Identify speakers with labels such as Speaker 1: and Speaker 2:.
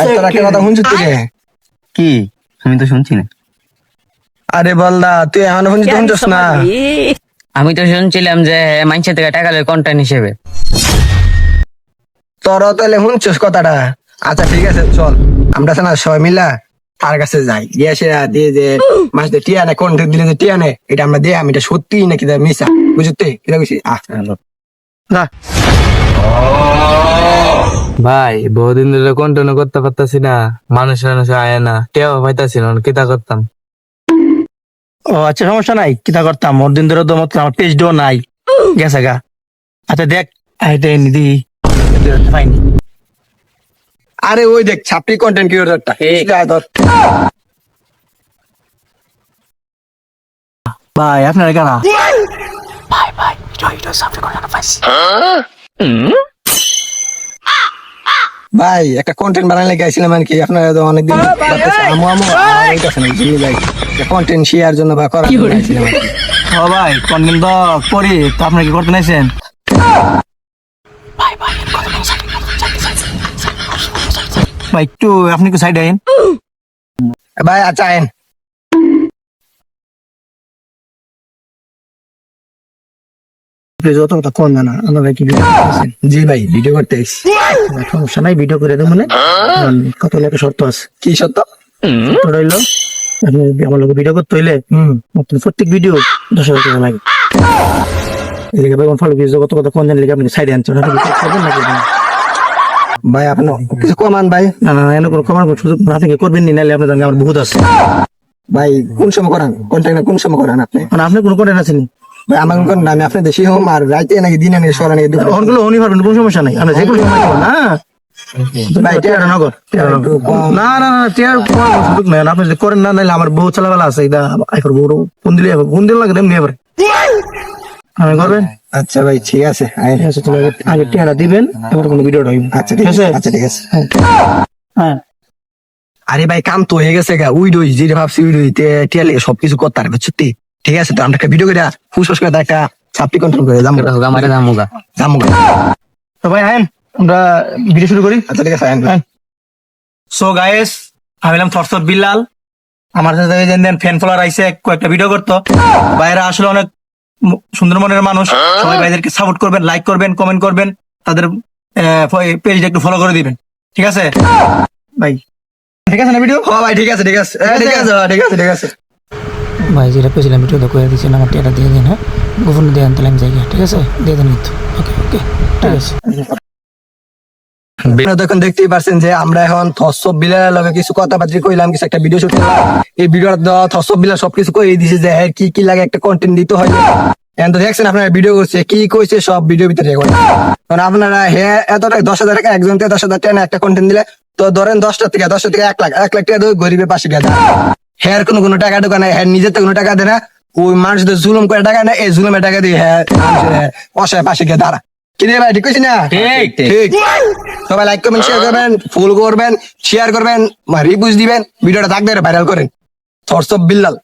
Speaker 1: আর তোর একটা কথা শুনছিস তুই
Speaker 2: কি আমি তো শুনছি না।
Speaker 1: আরে বলদা তুই এখনো শুনছিস না?
Speaker 2: আমি তো শুনছিলাম যে মানুষের থেকে টাকা লয় কন্টেন্ট হিসেবে।
Speaker 1: তোরও তাহলে শুনছিস কথাটা। আচ্ছা ঠিক আছে চল, আমরা না সবাই মিলা তার কাছে যাই, গিয়ে সে দিয়ে যে মাস দিয়ে টিয়া নেয়, কন্টেন্ট দিলে যে টিয়া নেয়, এটা আমরা দিয়ে আমি এটা সত্যি নাকি মিশা বুঝতে কিনা বুঝছি। না
Speaker 3: ভাই বহুদিন ধরে কন্টিনিউ করতে পারতাছি না, মানুষ আয় না, টেও পাইতাছি না, কিতা করতাম।
Speaker 4: ও আচ্ছা সমস্যা নাই, কিতা করতাম ওর দিন ধরে তো মত আমার পেজ ডো নাই গেছে গা। আচ্ছা দেখ এটা নিদি ফাইনি।
Speaker 1: আরে ওই দেখ ছাপড়ি কন্টেন্ট ক্রিয়েটরটা ধর।
Speaker 4: ভাই আপনার কারা?
Speaker 1: ভাই একটা কন্টেন্ট বানালে গাইছিলাম আর কি, আপনারা তো অনেকদিন ভাই কন্টেন্ট শেয়ার জন্য বা করার জন্য গাইছিলাম আর কি।
Speaker 4: ও ভাই কন্টেন্ট তো করি, তো আপনি কি করতে নাইছেন? ভাই একটু আপনি একটু সাইড আইন।
Speaker 1: ভাই আচ্ছা আইন।
Speaker 4: যত কথা কোন জানা আমরা কি ভিডিও করতেছেন?
Speaker 1: জি ভাই ভিডিও করতে এসেছি।
Speaker 4: সমস্যা নাই, ভিডিও করে দেবো মানে কত একটা শর্ত আছে।
Speaker 1: কি সত্য?
Speaker 4: শর্ত রইলো আপনি আমার লোক ভিডিও করতে হইলে প্রত্যেক ভিডিও 10,000 টাকা লাগে। এদিকে বেগম ফলো ভিডিও কত কথা কোন জানলে আপনি সাইডে আনছেন
Speaker 1: ভাই আপনি কিছু কমান ভাই।
Speaker 4: না না এনে কোনো কমার সুযোগ আপনি করবেন নি, নাহলে আপনার সঙ্গে আমার বহুত আছে।
Speaker 1: ভাই কোন সময় করান কন্টেন্ট, কোন সময় করান আপনি?
Speaker 4: মানে আপনি কোনো কন্টেন্ট আছেন?
Speaker 1: ভাই আমার কোন নাম আমি আপনার দেশি হোম আর রাইতে নাকি দিনে নাকি সরা নাকি দুপুরে?
Speaker 4: ওগুলো উনি পারবেন, কোনো সমস্যা নাই, আমরা যে কোনো সময় করবো না।
Speaker 1: ভাই
Speaker 4: টিয়ার নগর না না না টিয়ার সুযোগ নাই, আপনি যদি করেন না নাহলে আমার বউ চালাবেলা আছে, এটা আইফোর বউ ফোন দিলে ফোন দিলে লাগে এমনি এবার আমি করবেন।
Speaker 1: আচ্ছা ভাই ঠিক আছে আইন।
Speaker 4: ঠিক আছে তাহলে আগে টিয়ারা দিবেন, এবার কোনো ভিডিওটা হইব।
Speaker 1: আচ্ছা ঠিক আছে, আচ্ছা ঠিক আছে।
Speaker 4: হ্যাঁ
Speaker 1: আরে ভাই কাম তো হয়ে গেছে গা, উই ডই যেটা ভাবছি উই ডই টিয়ালে সবকিছু করতে পারবে সত্যি। ঠিক আছে তো আমরা একটা ভিডিও করে ফুসফুস করে একটা ছাপটি কন্ট্রোল করে যাবো
Speaker 2: আমারে দামুগা
Speaker 1: যাবো।
Speaker 4: তো ভাই আইন আমরা ভিডিও শুরু করি।
Speaker 1: আচ্ছা ঠিক আছে আইন।
Speaker 4: সো গাইস আমি নাম থটস অফ বিল্লাল, আমার সাথে ফ্যান ফলোয়ার আইসে কয়েকটা ভিডিও করতো। ভাইরা আসলে অনেক সুন্দর মনের মানুষ, সবাই ভাইদেরকে সাপোর্ট করবেন, লাইক করবেন, কমেন্ট করবেন, তাদের পেজটা একটু ফলো করে দিবেন। ঠিক আছে ভাই? ঠিক আছে না ভিডিও?
Speaker 1: ও ভাই ঠিক আছে ঠিক আছে ঠিক আছে ঠিক আছে ঠিক আছে।
Speaker 5: ভাই যেটা পেয়েছিলাম ভিডিও তো করে দিচ্ছেন, আমার টিয়াটা দিয়ে দিন। হ্যাঁ গোপনে দিয়ে আনতে আমি যাই, ঠিক আছে দিয়ে দেন কিন্তু। ওকে ওকে ঠিক আছে।
Speaker 1: দেখুন দেখতেই পারছেন যে আমরা এখন থসব বিলার লগে কিছু কথাবার্তা কইলাম, কিছু একটা ভিডিও শুট করলাম। এই ভিডিওটা থসব বিলার সবকিছু কই দিছে যে হ্যাঁ কি কি লাগে একটা কন্টেন্ট দিতে হয়। এখন তো দেখছেন আপনারা ভিডিও করছে কি কইছে সব ভিডিও ভিতরে রেকর্ড। কারণ আপনারা হ্যাঁ এত টাকা 10,000 টাকা একজন থেকে 10,000 টাকা একটা কন্টেন্ট দিলে তো ধরেন 10টা থেকে 1 লাখ 1 লাখ টাকা গরিবের পাশে গেছে। হ্যাঁ কোনো টাকা ঢোকা নাই, হ্যাঁ নিজের তো কোনো টাকা দেয় না, ওই মানুষদের জুলুম করে টাকা নেয়, এই জুলুমের টাকা দিয়ে হ্যাঁ অসহায় পাশে গিয়ে দাঁড়া। কি রে ভাই ঠিক কইছি না?
Speaker 2: ঠিক
Speaker 1: ঠিক। সবাই লাইক করবেন, শেয়ার করবেন, ফুল করবেন, শেয়ার করবেন, রিপুশ দিবেন, ভিডিওটা থাকবে ভাইরাল করেন। Thoughts of Billal.